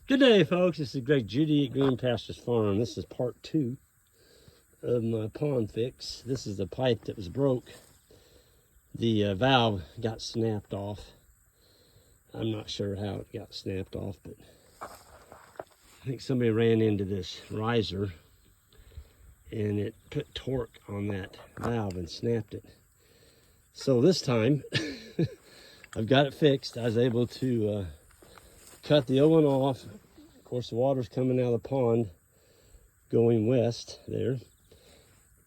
Good day, folks. This is Greg Judy at Green Pastures Farm. This is part 2 of my pond fix. This is the pipe that was broke. The valve got snapped off. I'm not sure how it got snapped off, but I think somebody ran into this riser and it put torque on that valve and snapped it. So this time, I've got it fixed. I was able to cut the old one off. Of course, the water's coming out of the pond going west there.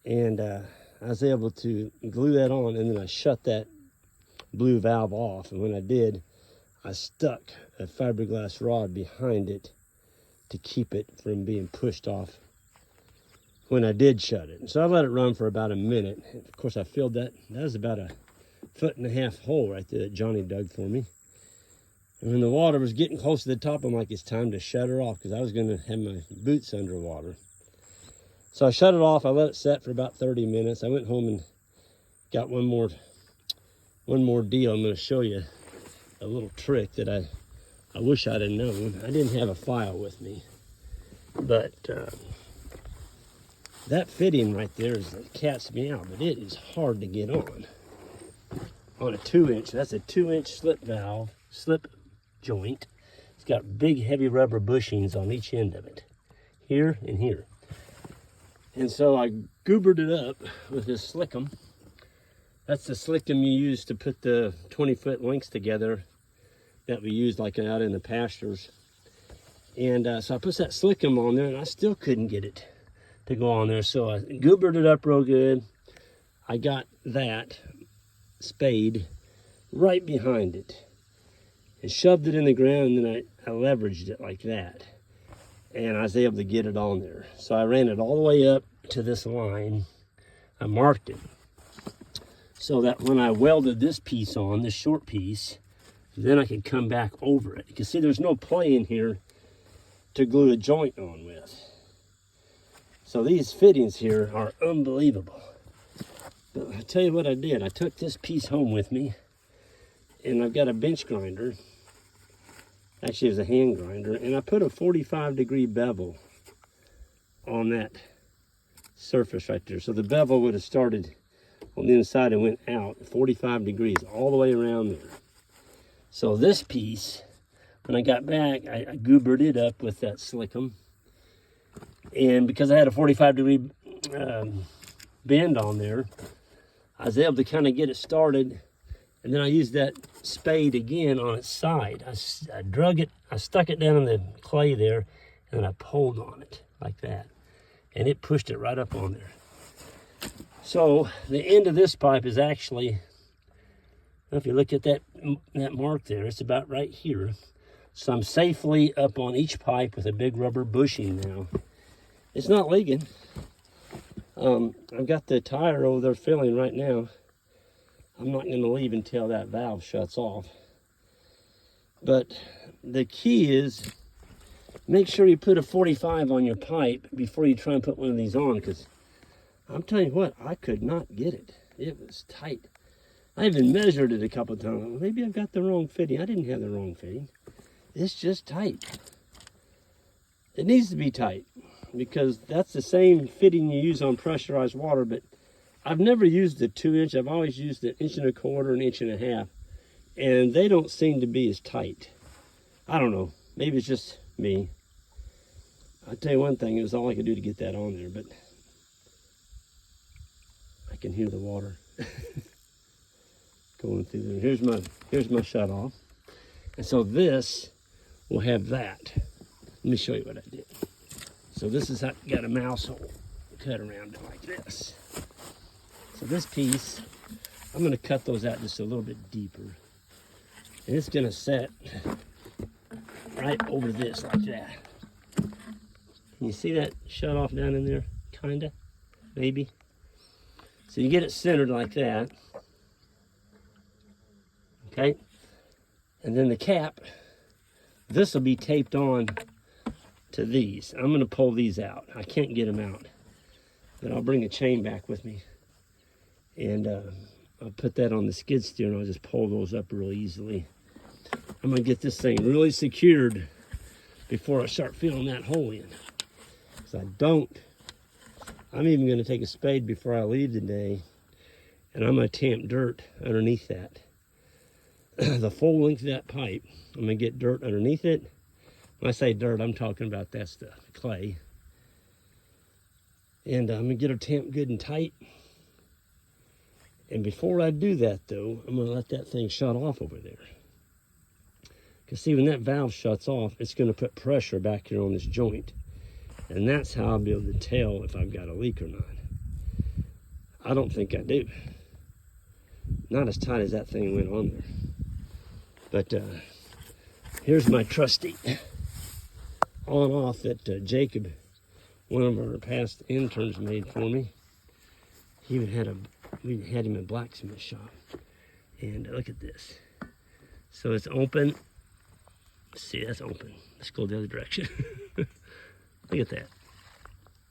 And I was able to glue that on, and then I shut that blue valve off. And when I did, I stuck a fiberglass rod behind it to keep it from being pushed off when I did shut it. And so I let it run for about a minute. And of course, I filled that. That was about a 1.5 foot hole right there that Johnny dug for me. And when the water was getting close to the top, I'm like, it's time to shut her off because I was going to have my boots underwater. So I shut it off. I let it set for about 30 minutes. I went home and got one more deal. I'm going to show you a little trick that I wish I'd have known. I didn't have a file with me, but that fitting right there is the cat's meow, but it is hard to get on a 2-inch. That's a 2-inch slip valve, slip joint. It's got big heavy rubber bushings on each end of it, here and here. And so I goobered it up with this slickum. That's the slickum you use to put the 20-foot links together that we use like out in the pastures. And so I put that slickum on there and I still couldn't get it to go on there. So I goobered it up real good. I got that spade right behind it and shoved it in the ground, and then I leveraged it like that. And I was able to get it on there. So I ran it all the way up to this line. I marked it so that when I welded this piece on, this short piece, then I could come back over it. You can see there's no play in here to glue a joint on with. So these fittings here are unbelievable. But I'll tell you what I did. I took this piece home with me, and I've got a bench grinder. Actually, it was a hand grinder, and I put a 45-degree bevel on that surface right there. So the bevel would have started on the inside and went out 45 degrees all the way around there. So this piece, when I got back, I goobered it up with that slickum. And because I had a 45-degree bend on there, I was able to kind of get it started. And then I used that spade again on its side. I drug it, I stuck it down in the clay there, and then I pulled on it like that. And it pushed it right up on there. So the end of this pipe is actually, if you look at that mark there, it's about right here. So I'm safely up on each pipe with a big rubber bushing now. It's not leaking. I've got the tire over there filling right now. I'm not going to leave until that valve shuts off. But the key is make sure you put a 45 on your pipe before you try and put one of these on, because I'm telling you what, I could not get it. It was tight. I even measured it a couple of times. Well, maybe I've got the wrong fitting. I didn't have the wrong fitting. It's just tight. It needs to be tight because that's the same fitting you use on pressurized water, but I've never used a 2-inch. I've always used an 1.25 inches, 1.5 inches, and they don't seem to be as tight. I don't know. Maybe it's just me. I'll tell you one thing, it was all I could do to get that on there, but I can hear the water going through there. Here's my shut off. And so this will have that. Let me show you what I did. So this is how got a mouse hole cut around it like this. So this piece, I'm going to cut those out just a little bit deeper. And it's going to set right over this like that. Can you see that shut off down in there? Kinda, maybe. So you get it centered like that. Okay. And then the cap, this will be taped on to these. I'm going to pull these out. I can't get them out. But I'll bring a chain back with me. And I'll put that on the skid steer and I'll just pull those up real easily. I'm gonna get this thing really secured before I start filling that hole in. Because I'm even going to take a spade before I leave today, and I'm going to tamp dirt underneath that. The full length of that pipe, I'm going to get dirt underneath it. When I say dirt, I'm talking about that stuff, clay. And I'm going to get her tamped good and tight. And before I do that, though, I'm going to let that thing shut off over there. Because see, when that valve shuts off, it's going to put pressure back here on this joint. And that's how I'll be able to tell if I've got a leak or not. I don't think I do. Not as tight as that thing went on there. But here's my trusty on-off that Jacob, one of our past interns, made for me. We had him in a blacksmith shop. And look at this. So it's open. See, that's open. Let's go the other direction. Look at that.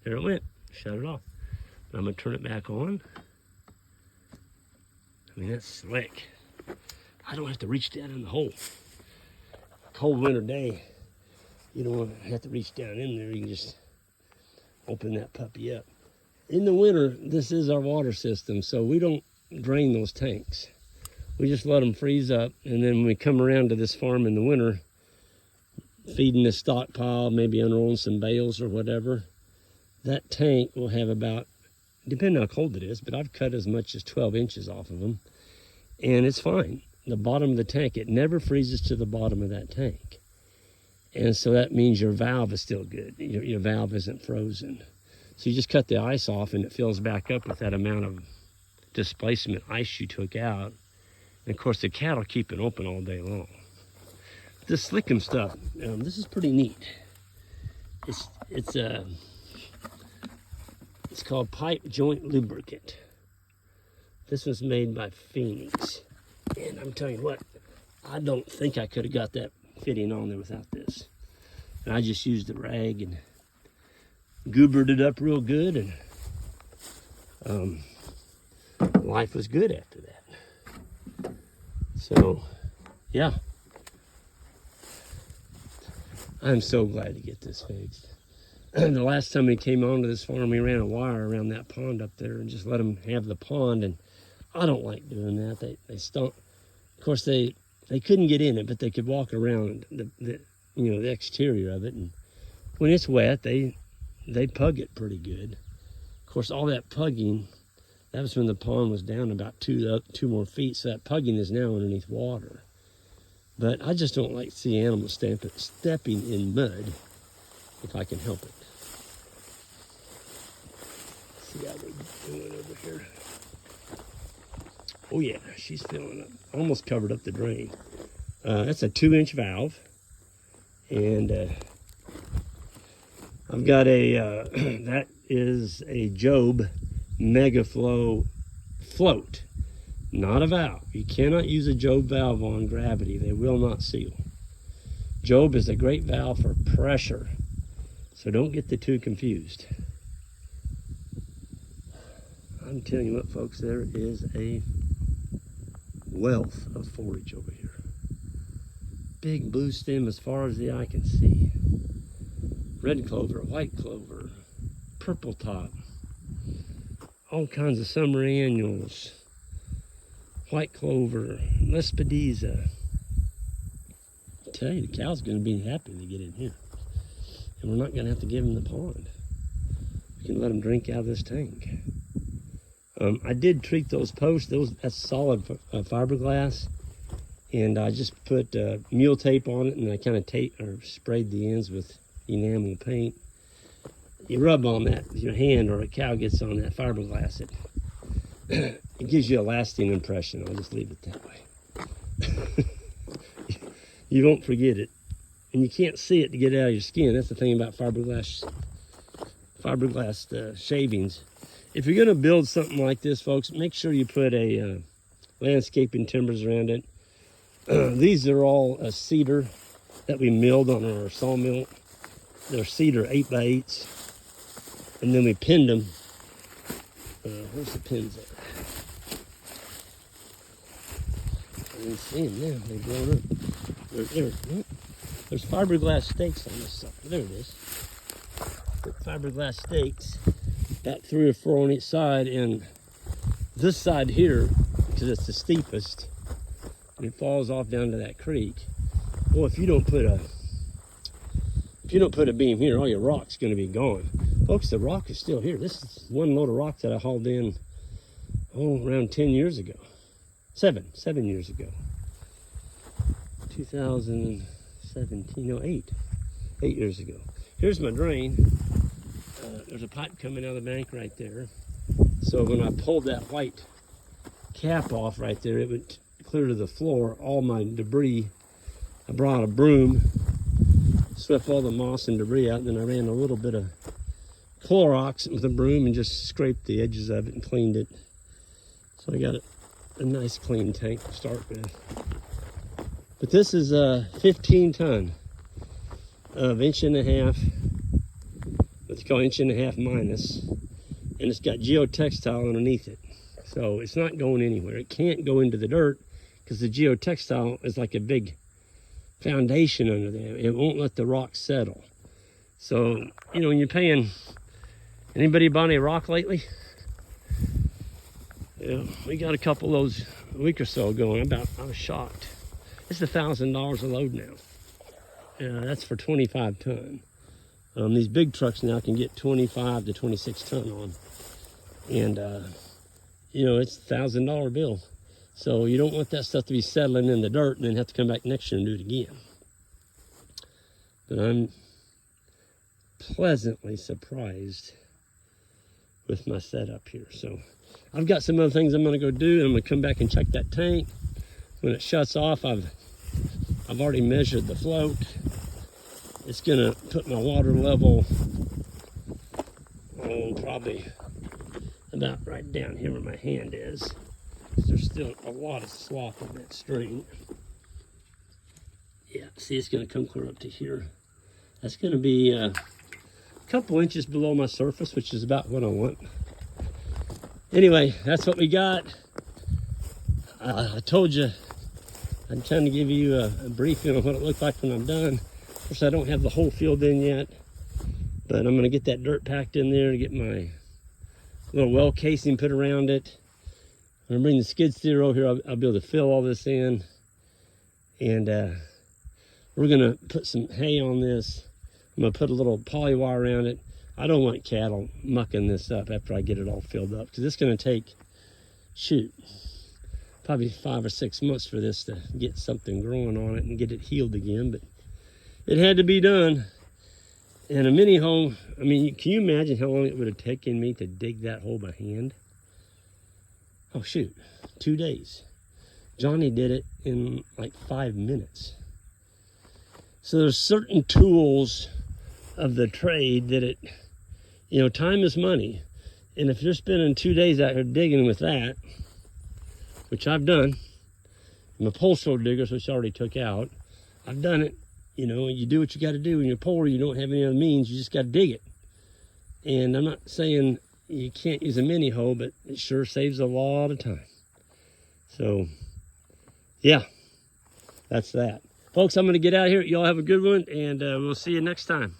There it went. Shut it off. I'm going to turn it back on. I mean, that's slick. I don't have to reach down in the hole. Cold winter day, you don't want to have to reach down in there. You can just open that puppy up. In the winter, this is our water system, so we don't drain those tanks. We just let them freeze up, and then when we come around to this farm in the winter, feeding the stockpile, maybe unrolling some bales or whatever, that tank will have about, depending on how cold it is, but I've cut as much as 12 inches off of them, and it's fine. The bottom of the tank, it never freezes to the bottom of that tank. And so that means your valve is still good. Your valve isn't frozen. So you just cut the ice off and it fills back up with that amount of displacement ice you took out. And of course the cattle keep it open all day long. This slickum stuff, this is pretty neat. It's called pipe joint lubricant. This was made by Phoenix. And I'm telling you what, I don't think I could have got that fitting on there without this. And I just used the rag and goobered it up real good, and life was good after that. So, yeah. I'm so glad to get this fixed. The last time we came onto this farm, we ran a wire around that pond up there and just let them have the pond, and I don't like doing that. They stunk. Of course, they couldn't get in it, but they could walk around the exterior of it. And when it's wet, they pug it pretty good. Of course, all that pugging, that was when the pond was down about two more feet. So that pugging is now underneath water. But I just don't like to see animals stepping in mud if I can help it. Let's see how they're doing over here. Oh yeah, she's filling up. Almost covered up the drain. That's a 2-inch valve. And I've got that is a Job Mega Flow float, not a valve. You cannot use a Job valve on gravity. They will not seal. Job is a great valve for pressure. So don't get the two confused. I'm telling you what, folks, there is a wealth of forage over here. Big blue stem as far as the eye can see. Red clover, white clover, purple top, all kinds of summer annuals, white clover, lespedeza. I tell you, the cow's going to be happy to get in here. And we're not going to have to give them the pond. We can let them drink out of this tank. I did treat those posts. That's solid fiberglass. And I just put mule tape on it, and I kind of sprayed the ends with enamel paint. You rub on that with your hand, or a cow gets on that fiberglass, it gives you a lasting impression. I'll just leave it that way. You won't forget it. And you can't see it to get it out of your skin. That's the thing about fiberglass shavings. If you're going to build something like this, folks, make sure you put a landscaping timbers around it. These are all cedar that we milled on our sawmill. They're cedar 8x8s. And then we pinned them. Where's the pins at? I didn't see them now. They've blown up. There. There's fiberglass stakes on this sucker. There it is. Put fiberglass stakes, about 3 or 4 on each side, and this side here, because it's the steepest, and it falls off down to that creek. Well, if you don't put a beam here, all your rock's going to be gone. Folks, the rock is still here. This is one load of rock that I hauled in, around 10 years ago. 7 years ago. 2017, no, 8 years ago. Here's my drain. There's a pipe coming out of the bank right there. So when I pulled that white cap off right there, it went clear to the floor, all my debris. I brought a broom, swept all the moss and debris out, and then I ran a little bit of Clorox with a broom and just scraped the edges of it and cleaned it. So I got a nice clean tank to start with. But this is a 15 ton of 1.5 inch, what's called 1.5 inch minus, and it's got geotextile underneath it. So it's not going anywhere. It can't go into the dirt because the geotextile is like a big foundation under there. It won't let the rock settle. So, you know, when you're paying, anybody bought any rock lately? Yeah, we got a couple of those a week or so ago, and I was shocked. It's $1,000 a load now. That's for 25 ton. These big trucks now can get 25 to 26 ton on. And, you know, it's a $1,000 bill. So you don't want that stuff to be settling in the dirt and then have to come back next year and do it again. But I'm pleasantly surprised with my setup here. So I've got some other things I'm gonna go do, and I'm gonna come back and check that tank. When it shuts off, I've already measured the float. It's gonna put my water level, probably about right down here where my hand is. There's still a lot of slop in that string. Yeah, see, it's gonna come clear up to here. That's gonna be a couple inches below my surface, which is about what I want. Anyway, that's what we got. I told you, I'm trying to give you a briefing on what it looked like when I'm done. Of course, I don't have the whole field in yet, but I'm gonna get that dirt packed in there and get my little well casing put around it. I'm gonna bring the skid steer over here. I'll be able to fill all this in, and we're gonna put some hay on this. I'm gonna put a little poly wire around it. I don't want cattle mucking this up after I get it all filled up, because it's gonna take, probably 5 or 6 months for this to get something growing on it and get it healed again, but it had to be done. And a mini hole, I mean, can you imagine how long it would have taken me to dig that hole by hand? Oh shoot, 2 days. Johnny did it in like 5 minutes. So there's certain tools of the trade that it, you know, time is money. And if you're spending 2 days out here digging with that, which I've done, my pole show diggers, which I already took out, I've done it. You know, you do what you got to do when you're poor. You don't have any other means. You just got to dig it. And I'm not saying you can't use a mini hoe, but it sure saves a lot of time. So, yeah, that's that. Folks, I'm going to get out of here. Y'all have a good one, and we'll see you next time.